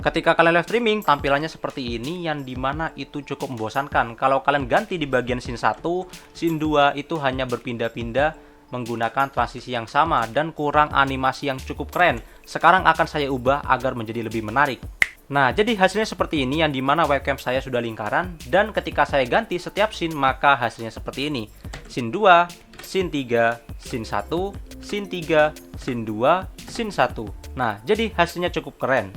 Ketika kalian live streaming, tampilannya seperti ini yang dimana itu cukup membosankan. Kalau kalian ganti di bagian scene 1, scene 2 itu hanya berpindah-pindah menggunakan transisi yang sama dan kurang animasi yang cukup keren. Sekarang akan saya ubah agar menjadi lebih menarik. Nah, jadi hasilnya seperti ini yang dimana webcam saya sudah lingkaran dan ketika saya ganti setiap scene maka hasilnya seperti ini. Scene 2, scene 3, scene 1, scene 3, scene 2, scene 1. Nah, jadi hasilnya cukup keren.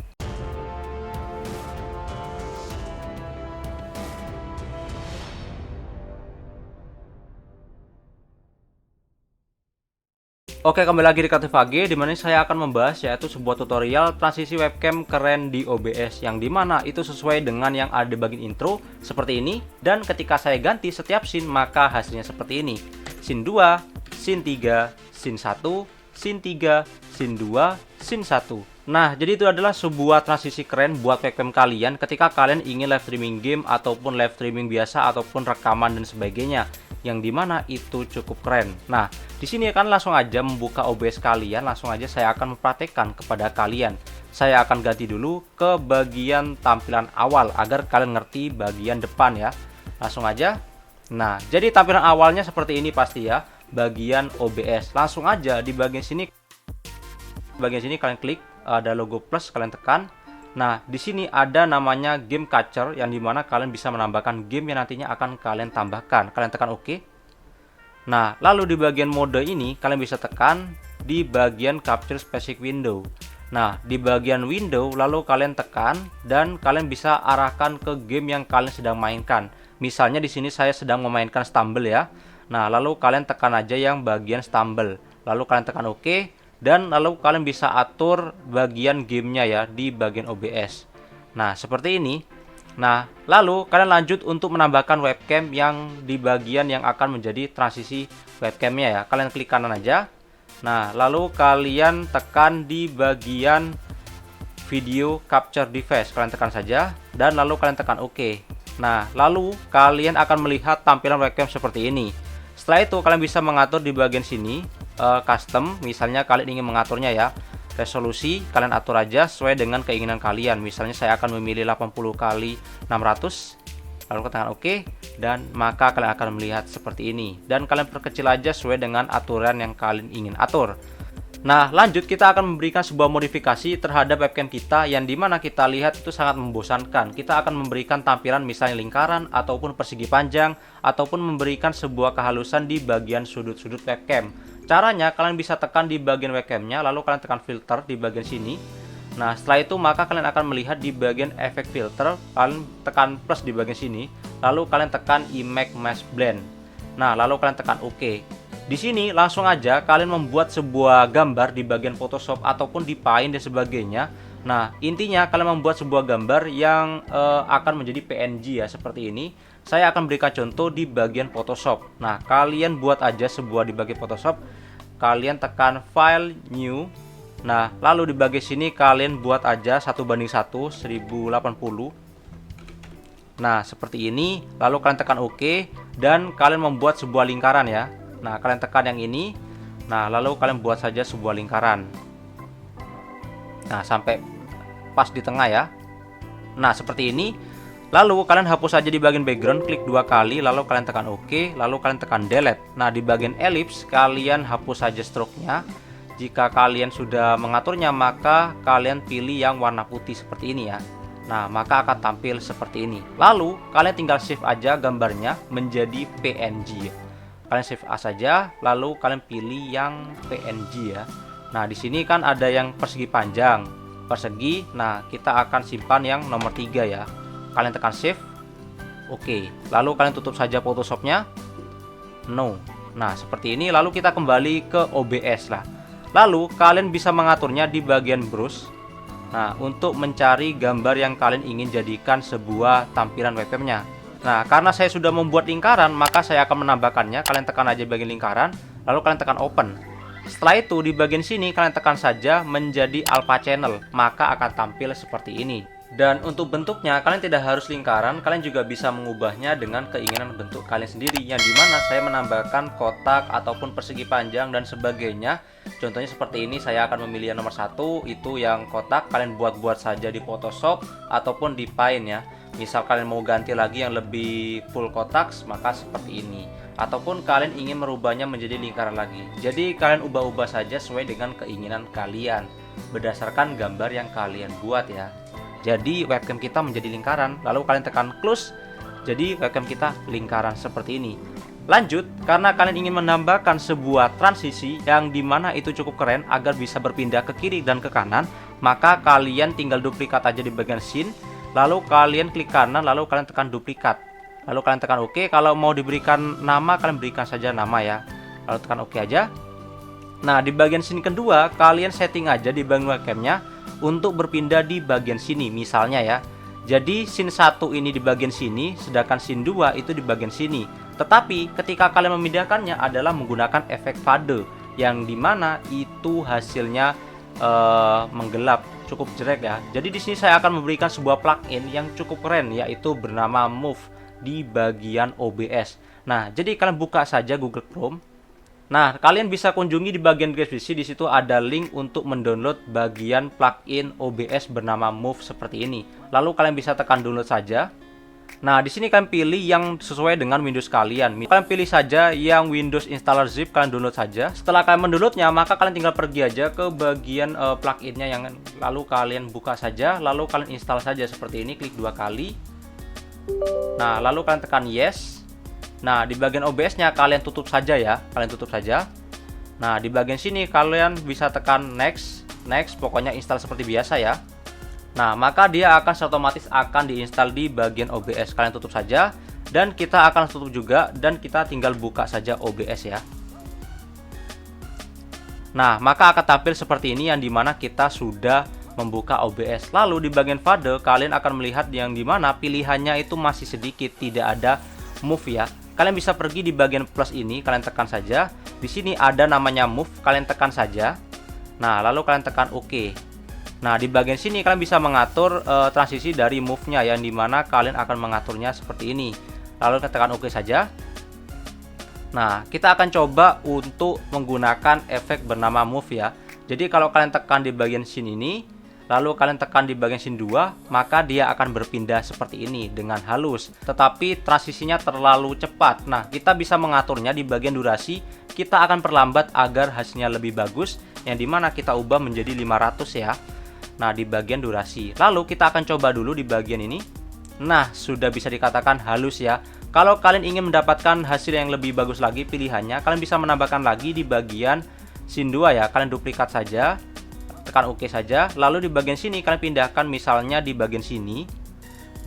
Oke, kembali lagi di Kreatif AG, dimana saya akan membahas yaitu sebuah tutorial transisi webcam keren di OBS yang dimana itu sesuai dengan yang ada di bagian intro seperti ini. Dan ketika saya ganti setiap scene maka hasilnya seperti ini. Scene 2, scene 3, scene 1, scene 3, scene 2, scene 1. Nah, jadi itu adalah sebuah transisi keren buat webcam kalian ketika kalian ingin live streaming game ataupun live streaming biasa ataupun rekaman dan sebagainya, yang dimana itu cukup keren. Nah, di sini akan langsung aja membuka OBS kalian, langsung aja saya akan mempraktekkan kepada kalian. Saya akan ganti dulu ke bagian tampilan awal agar kalian ngerti bagian depan ya. Langsung aja. Nah, jadi tampilan awalnya seperti ini pasti ya, bagian OBS. Langsung aja di bagian sini kalian klik, ada logo plus kalian tekan. Nah, di sini ada namanya game catcher yang dimana kalian bisa menambahkan game yang nantinya akan kalian tambahkan. Kalian tekan OK. Nah, lalu di bagian mode ini kalian bisa tekan di bagian capture specific window. Nah, di bagian window lalu kalian tekan dan kalian bisa arahkan ke game yang kalian sedang mainkan. Misalnya di sini saya sedang memainkan Stumble ya. Nah, lalu kalian tekan aja yang bagian Stumble. Lalu kalian tekan OK. Dan lalu kalian bisa atur bagian gamenya ya di bagian OBS. Nah, seperti ini. Nah, lalu kalian lanjut untuk menambahkan webcam yang di bagian yang akan menjadi transisi webcamnya ya. Kalian klik kanan aja. Nah, lalu kalian tekan di bagian video capture device. Kalian tekan saja dan lalu kalian tekan OK. Nah, lalu kalian akan melihat tampilan webcam seperti ini. Setelah itu kalian bisa mengatur di bagian sini custom, misalnya kalian ingin mengaturnya ya, resolusi kalian atur aja sesuai dengan keinginan kalian. Misalnya saya akan memilih 80 kali 600, lalu tekan OK dan maka kalian akan melihat seperti ini dan kalian perkecil aja sesuai dengan aturan yang kalian ingin atur. Nah, lanjut kita akan memberikan sebuah modifikasi terhadap webcam kita yang dimana kita lihat itu sangat membosankan. Kita akan memberikan tampilan misalnya lingkaran ataupun persegi panjang ataupun memberikan sebuah kehalusan di bagian sudut-sudut webcam. Caranya kalian bisa tekan di bagian webcamnya lalu kalian tekan filter di bagian sini. Nah, setelah itu maka kalian akan melihat di bagian efek filter, kalian tekan plus di bagian sini lalu kalian tekan image mask blend. Nah, lalu kalian tekan OK. Di sini langsung aja kalian membuat sebuah gambar di bagian Photoshop ataupun di Paint dan sebagainya. Nah, intinya kalian membuat sebuah gambar yang akan menjadi PNG ya, seperti ini. Saya akan berikan contoh di bagian Photoshop. Nah, kalian buat aja sebuah di bagian Photoshop. Kalian tekan File, New. Nah, lalu di bagian sini kalian buat aja 1:1 1080. Nah, seperti ini. Lalu kalian tekan OK dan kalian membuat sebuah lingkaran ya. Nah, kalian tekan yang ini. Nah, lalu kalian buat saja sebuah lingkaran. Nah, sampai pas di tengah ya. Nah, seperti ini. Lalu kalian hapus saja di bagian background, klik 2 kali, lalu kalian tekan OK, lalu kalian tekan delete. Nah, di bagian ellipse kalian hapus saja stroke-nya. Jika kalian sudah mengaturnya, maka kalian pilih yang warna putih seperti ini ya. Nah, maka akan tampil seperti ini. Lalu kalian tinggal save aja gambarnya menjadi PNG. Kalian save as saja, lalu kalian pilih yang PNG ya. Nah, di sini kan ada yang persegi panjang, persegi. Nah, kita akan simpan yang nomor 3 ya. Kalian tekan save. Oke. Lalu kalian tutup saja Photoshopnya. No. Nah, seperti ini. Lalu kita kembali ke OBS lah. Lalu kalian bisa mengaturnya di bagian brush. Nah, untuk mencari gambar yang kalian ingin jadikan sebuah tampilan webcamnya. Nah, karena saya sudah membuat lingkaran, maka saya akan menambahkannya. Kalian tekan aja bagian lingkaran, lalu kalian tekan open. Setelah itu di bagian sini kalian tekan saja menjadi alpha channel, maka akan tampil seperti ini. Dan untuk bentuknya kalian tidak harus lingkaran, kalian juga bisa mengubahnya dengan keinginan bentuk kalian sendiri, yang dimana saya menambahkan kotak ataupun persegi panjang dan sebagainya Contohnya seperti ini, saya akan memilih yang nomor 1, itu yang kotak. Kalian buat-buat saja di Photoshop ataupun di Paint ya. Misal kalian mau ganti lagi yang lebih full kotak, maka seperti ini. Ataupun kalian ingin merubahnya menjadi lingkaran lagi. Jadi kalian ubah-ubah saja sesuai dengan keinginan kalian berdasarkan gambar yang kalian buat ya. Jadi webcam kita menjadi lingkaran, lalu kalian tekan close. Jadi webcam kita lingkaran seperti ini. Lanjut, karena kalian ingin menambahkan sebuah transisi yang dimana itu cukup keren agar bisa berpindah ke kiri dan ke kanan, maka kalian tinggal duplikat aja di bagian scene, lalu kalian klik kanan, lalu kalian tekan duplikat, lalu kalian tekan OK. Kalau mau diberikan nama, kalian berikan saja nama ya, lalu tekan OK aja. Nah, di bagian scene kedua, kalian setting aja di bagian webcamnya untuk berpindah di bagian sini, misalnya ya. Jadi scene 1 ini di bagian sini, sedangkan scene 2 itu di bagian sini. Tetapi ketika kalian memindahkannya adalah menggunakan efek fade, yang dimana itu hasilnya menggelap, cukup jelek ya. Jadi di sini saya akan memberikan sebuah plugin yang cukup keren, yaitu bernama Move di bagian OBS. Nah, jadi kalian buka saja Google Chrome. Nah, kalian bisa kunjungi di bagian deskripsi, di situ ada link untuk mendownload bagian plugin OBS bernama Move seperti ini. Lalu kalian bisa tekan download saja. Nah, di sini kalian pilih yang sesuai dengan Windows kalian. Kalian pilih saja yang Windows Installer Zip, kalian download saja. Setelah kalian mendownloadnya, maka kalian tinggal pergi aja ke bagian pluginnya yang lalu kalian buka saja, lalu kalian install saja seperti ini, klik 2 kali. Nah, lalu kalian tekan yes. Nah, di bagian OBS-nya kalian tutup saja ya, kalian tutup saja. Nah, di bagian sini kalian bisa tekan next, pokoknya install seperti biasa ya. Nah, maka dia akan otomatis akan diinstal di bagian OBS. Kalian tutup saja dan kita akan tutup juga dan kita tinggal buka saja OBS ya. Nah, maka akan tampil seperti ini yang dimana kita sudah membuka OBS. Lalu di bagian fade kalian akan melihat yang dimana pilihannya itu masih sedikit, tidak ada move ya. Kalian bisa pergi di bagian plus ini, kalian tekan saja. Di sini ada namanya move, kalian tekan saja. Nah, lalu kalian tekan OK. Nah, di bagian sini kalian bisa mengatur transisi dari move-nya, yang dimana kalian akan mengaturnya seperti ini. Lalu kita tekan OK saja. Nah, kita akan coba untuk menggunakan efek bernama move ya. Jadi kalau kalian tekan di bagian scene ini, lalu kalian tekan di bagian scene 2, maka dia akan berpindah seperti ini dengan halus. Tetapi transisinya terlalu cepat. Nah, kita bisa mengaturnya di bagian durasi. Kita akan perlambat agar hasilnya lebih bagus, yang dimana kita ubah menjadi 500 ya. Nah, di bagian durasi. Lalu kita akan coba dulu di bagian ini. Nah, sudah bisa dikatakan halus ya. Kalau kalian ingin mendapatkan hasil yang lebih bagus lagi pilihannya, kalian bisa menambahkan lagi di bagian scene 2 ya. Kalian duplikat saja, tekan OK saja. Lalu di bagian sini kalian pindahkan misalnya di bagian sini.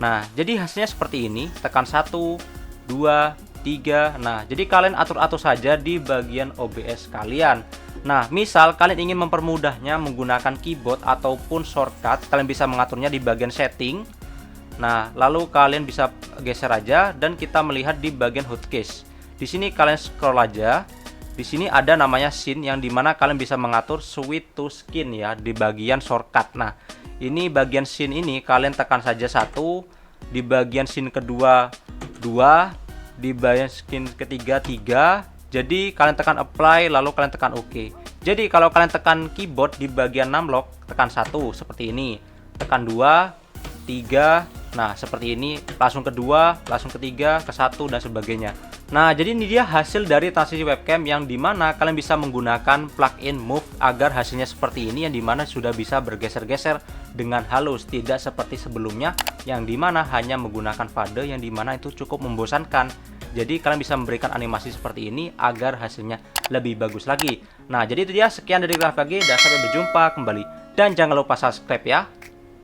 Nah, jadi hasilnya seperti ini. Tekan 1, 2, 3. Nah, jadi kalian atur-atur saja di bagian OBS kalian. Nah, misal kalian ingin mempermudahnya menggunakan keyboard ataupun shortcut, kalian bisa mengaturnya di bagian setting. Nah, lalu kalian bisa geser aja dan kita melihat di bagian hotkeys. Di sini kalian scroll aja. Di sini ada namanya scene, yang dimana kalian bisa mengatur switch to scene ya di bagian shortcut. Nah, ini bagian scene ini kalian tekan saja 1, di bagian scene kedua 2, di bagian scene ketiga 3. Jadi kalian tekan apply, lalu kalian tekan OK. Jadi kalau kalian tekan keyboard di bagian numlock, tekan 1 seperti ini, tekan 2, 3. Nah, seperti ini, langsung kedua, langsung ketiga, ke 1 dan sebagainya. Nah, jadi ini dia hasil dari transisi webcam, yang dimana kalian bisa menggunakan plugin Move agar hasilnya seperti ini, yang dimana sudah bisa bergeser-geser dengan halus, tidak seperti sebelumnya yang dimana hanya menggunakan fade, yang dimana itu cukup membosankan. Jadi kalian bisa memberikan animasi seperti ini agar hasilnya lebih bagus lagi. Nah, jadi itu dia, sekian dari Grafik AG dan sampai berjumpa kembali. Dan jangan lupa subscribe ya.